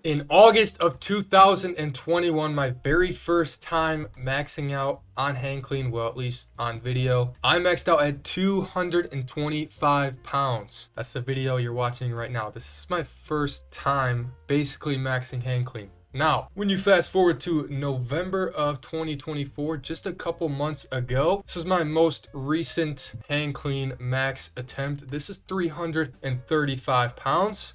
In August of 2021, my very first time maxing out on hang clean, well, at least on video, I maxed out at 225 pounds. That's the video you're watching right now. This is my first time basically maxing hang clean. Now, when you fast forward to November of 2024, just a couple months ago, this is my most recent hang clean max attempt. This is 335 pounds.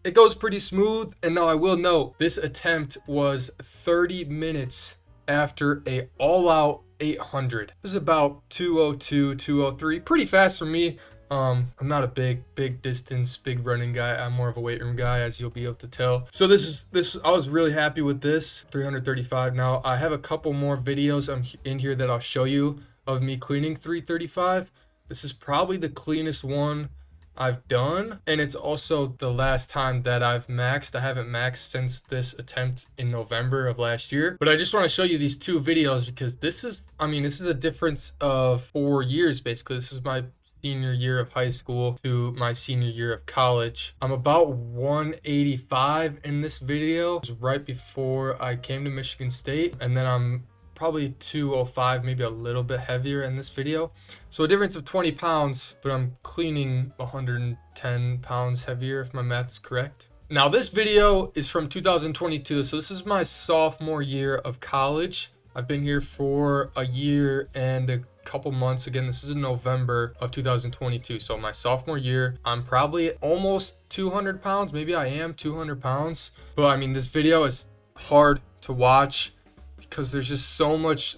It goes pretty smooth, and now I will note this attempt was 30 minutes after a all-out 800. It was about 202, 203, pretty fast for me. I'm not a big distance, big running guy. I'm more of a weight room guy, as you'll be able to tell. So this I was really happy with this 335. Now I have a couple more videos in here that I'll show you of me cleaning 335. This is probably the cleanest one I've done, and it's also the last time that I've maxed. I haven't maxed since this attempt in November of last year, but I just want to show you these two videos because this is a difference of 4 years basically. This is my senior year of high school to my senior year of college. I'm about 185 in this video. It was right before I came to Michigan State, and then I'm probably 205, maybe a little bit heavier in this video. So a difference of 20 pounds, but I'm cleaning 110 pounds heavier if my math is correct. Now this video is from 2022, so this is my sophomore year of college. I've been here for a year and a couple months. Again, this is in November of 2022, so my sophomore year. I'm probably almost 200 pounds, maybe I am 200 pounds, but I mean, this video is hard to watch because there's so much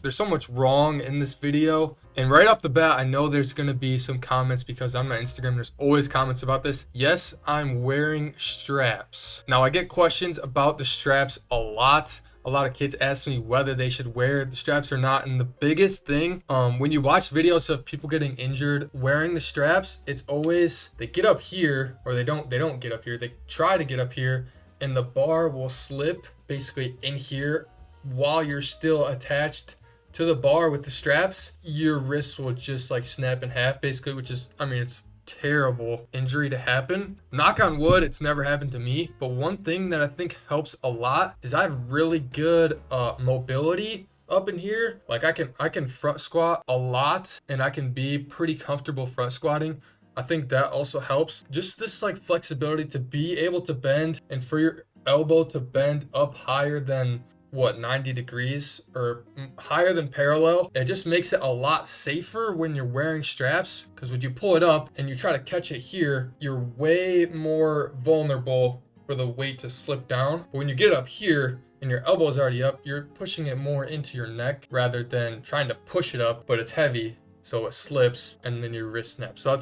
wrong in this video. And right off the bat, I know there's gonna be some comments because on my Instagram, there's always comments about this. Yes, I'm wearing straps. Now I get questions about the straps a lot. A lot of kids ask me whether they should wear the straps or not. And the biggest thing, when you watch videos of people getting injured wearing the straps, it's always, they get up here, or they don't get up here. They try to get up here and the bar will slip basically in here while you're still attached to the bar with the straps. Your wrists will just like snap in half basically, which is, it's terrible injury to happen. Knock on wood, it's never happened to me. But one thing that I think helps a lot is I have really good mobility up in here. Like I can front squat a lot, and I can be pretty comfortable front squatting. I think that also helps. Just this like flexibility to be able to bend, and for your elbow to bend up higher than 90 degrees or higher than parallel. It just makes it a lot safer when you're wearing straps, because when you pull it up and you try to catch it here, you're way more vulnerable for the weight to slip down. But when you get it up here and your elbow's already up, you're pushing it more into your neck rather than trying to push it up, but it's heavy, so it slips and then your wrist snaps. So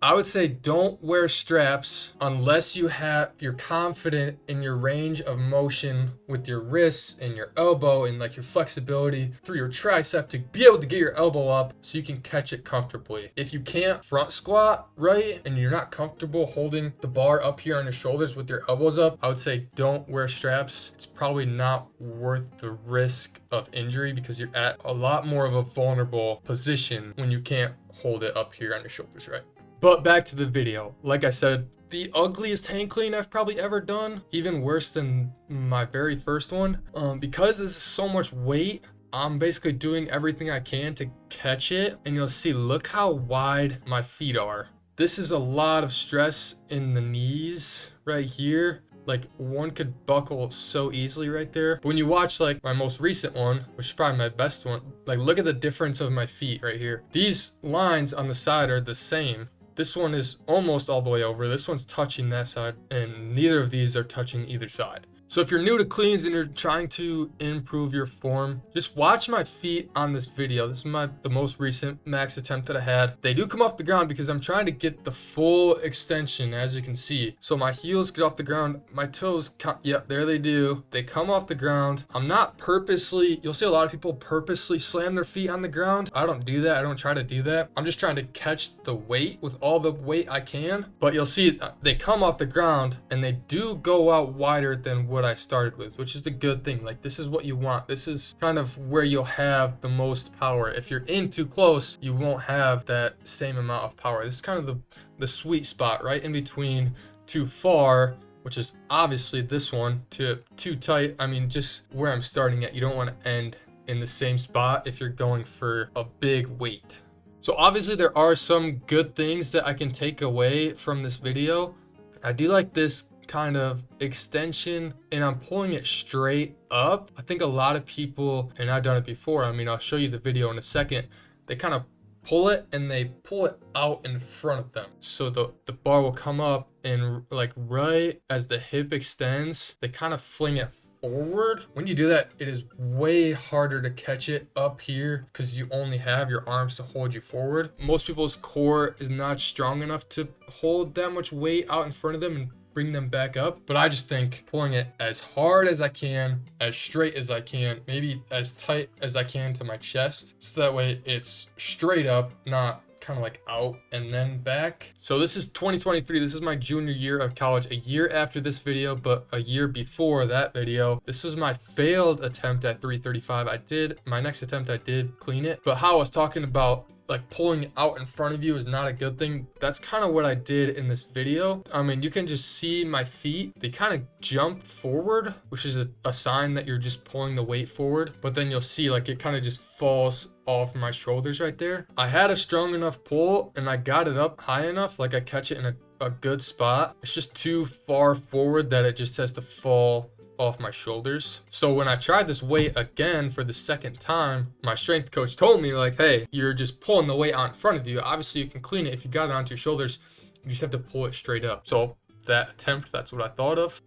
I would say don't wear straps unless you're confident in your range of motion with your wrists and your elbow and like your flexibility through your tricep to be able to get your elbow up so you can catch it comfortably. If you can't front squat right and you're not comfortable holding the bar up here on your shoulders with your elbows up, I would say don't wear straps. It's probably not worth the risk of injury because you're at a lot more of a vulnerable position when you can't hold it up here on your shoulders, right? But back to the video. Like I said, the ugliest hang clean I've probably ever done, even worse than my very first one. Because this is so much weight, I'm basically doing everything I can to catch it. And you'll see, look how wide my feet are. This is a lot of stress in the knees right here. Like one could buckle so easily right there. But when you watch like my most recent one, which is probably my best one, like look at the difference of my feet right here. These lines on the side are the same. This one is almost all the way over. This one's touching that side, and neither of these are touching either side. So if you're new to cleans and you're trying to improve your form, just watch my feet on this video. This is the most recent max attempt that I had. They do come off the ground because I'm trying to get the full extension, as you can see. So my heels get off the ground, my toes, yep, there they do. They come off the ground. I'm not purposely, you'll see a lot of people purposely slam their feet on the ground. I don't do that. I don't try to do that. I'm just trying to catch the weight with all the weight I can. But you'll see they come off the ground and they do go out wider than what I started with, which is the good thing. Like this is what you want. This is kind of where you'll have the most power. If you're in too close, you won't have that same amount of power. This is kind of the sweet spot right in between too far which is obviously this one, to too tight. I mean, just where I'm starting at, you don't want to end in the same spot if you're going for a big weight. So obviously there are some good things that I can take away from this video. I do like this kind of extension, and I'm pulling it straight up. I think a lot of people, and I've done it before, I mean, I'll show you the video in a second, they kind of pull it and they pull it out in front of them. So the bar will come up, and like right as the hip extends, they kind of fling it forward. When you do that, it is way harder to catch it up here because you only have your arms to hold you forward. Most people's core is not strong enough to hold that much weight out in front of them and bring them back up. But I just think pulling it as hard as I can, as straight as I can, maybe as tight as I can to my chest, so that way it's straight up, not kind of like out and then back. So this is 2023. This is my junior year of college, a year after this video, but a year before that video. This was my failed attempt at 335. My next attempt, I did clean it, but how I was talking about like pulling it out in front of you is not a good thing. That's kind of what I did in this video. I mean, you can just see my feet, they kind of jump forward, which is a sign that you're just pulling the weight forward. But then you'll see like it kind of just falls off my shoulders right there. I had a strong enough pull and I got it up high enough, like I catch it in a good spot. It's just too far forward that it just has to fall off my shoulders. So when I tried this weight again for the second time, my strength coach told me like, hey, you're just pulling the weight out in front of you. Obviously you can clean it if you got it onto your shoulders. You just have to pull it straight up. So that attempt, that's what I thought of.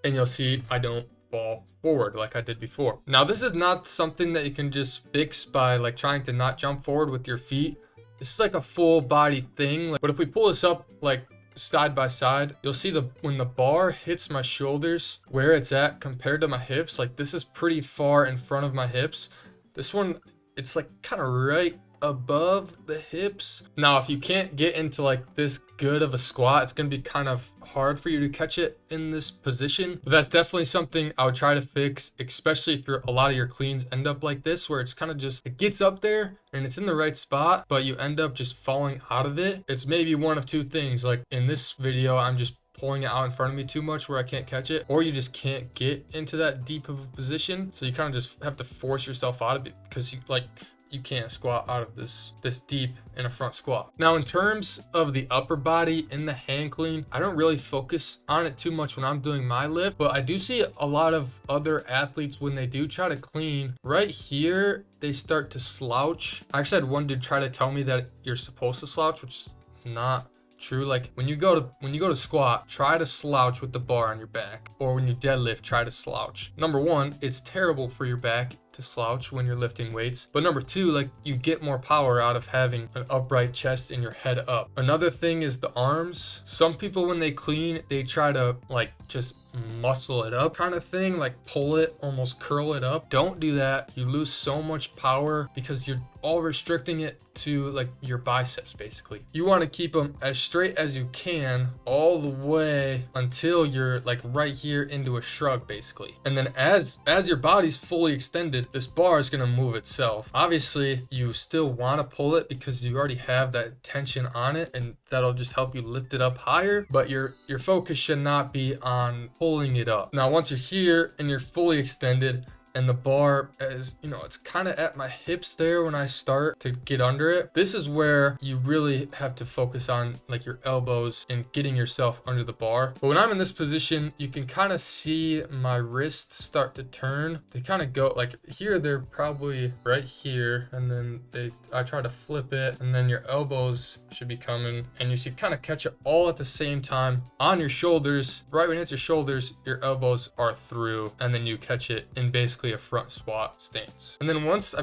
And you'll see I don't fall forward like I did before. Now this is not something that you can just fix by like trying to not jump forward with your feet. This is like a full body thing. But if we pull this up like side by side, you'll see when the bar hits my shoulders, where it's at compared to my hips, like this is pretty far in front of my hips. This one, it's like kind of right above the hips. Now if you can't get into like this good of a squat, it's gonna be kind of hard for you to catch it in this position. But that's definitely something I would try to fix, especially if a lot of your cleans end up like this, where it's kind of just, it gets up there and it's in the right spot, but you end up just falling out of it. It's maybe one of two things. Like in this video, I'm just pulling it out in front of me too much where I can't catch it, or you just can't get into that deep of a position. So you kind of just have to force yourself out of it because you can't squat out of this deep in a front squat. Now in terms of the upper body in the hand clean, I don't really focus on it too much when I'm doing my lift, but I do see a lot of other athletes when they do try to clean, right here, they start to slouch. I actually had one dude try to tell me that you're supposed to slouch, which is not true. Like when you go to squat, try to slouch with the bar on your back, or when you deadlift, try to slouch. Number one, it's terrible for your back to slouch when you're lifting weights, but number two, like you get more power out of having an upright chest and your head up. Another thing is the arms. Some people when they clean, they try to like just muscle it up kind of thing, like pull it, almost curl it up. Don't do that. You lose so much power because you're all restricting it to like your biceps basically. You want to keep them as straight as you can all the way until you're like right here into a shrug basically. And then as your body's fully extended, this bar is going to move itself. Obviously you still want to pull it because you already have that tension on it, and that'll just help you lift it up higher, but your focus should not be on pulling it up. Now once you're here and you're fully extended, and the bar is, you know, it's kind of at my hips there when I start to get under it. This is where you really have to focus on like your elbows and getting yourself under the bar. But when I'm in this position, you can kind of see my wrists start to turn. They kind of go like here, they're probably right here, and then I try to flip it, and then your elbows should be coming, and you should kind of catch it all at the same time on your shoulders. Right when it hits your shoulders, your elbows are through, and then you catch it in basically a front squat stance. And then once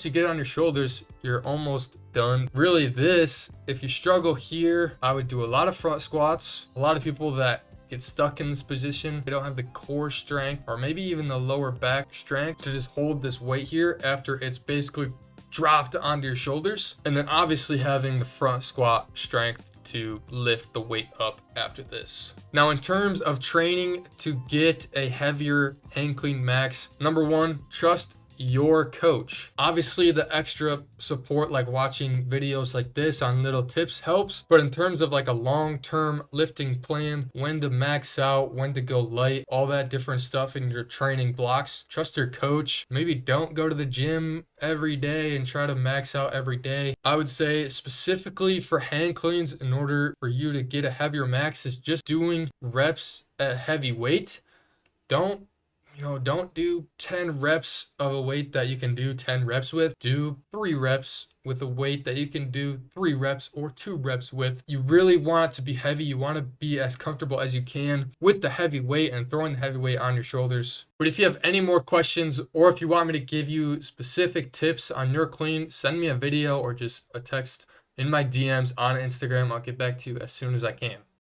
you get on your shoulders, you're almost done. Really this, if you struggle here, I would do a lot of front squats. A lot of people that get stuck in this position, they don't have the core strength or maybe even the lower back strength to just hold this weight here after it's basically dropped onto your shoulders. And then obviously having the front squat strength to lift the weight up after this. Now in terms of training to get a heavier hang clean max, number one, trust your coach. Obviously, the extra support, like watching videos like this on little tips, helps. But in terms of like a long-term lifting plan, when to max out, when to go light, all that different stuff in your training blocks, trust your coach. Maybe don't go to the gym every day and try to max out every day. I would say specifically for hand cleans, in order for you to get a heavier max, is just doing reps at heavy weight. Don't do 10 reps of a weight that you can do 10 reps with. Do 3 reps with a weight that you can do 3 reps or 2 reps with. You really want it to be heavy. You want to be as comfortable as you can with the heavy weight and throwing the heavy weight on your shoulders. But if you have any more questions, or if you want me to give you specific tips on your clean, send me a video or just a text in my DMs on Instagram. I'll get back to you as soon as I can.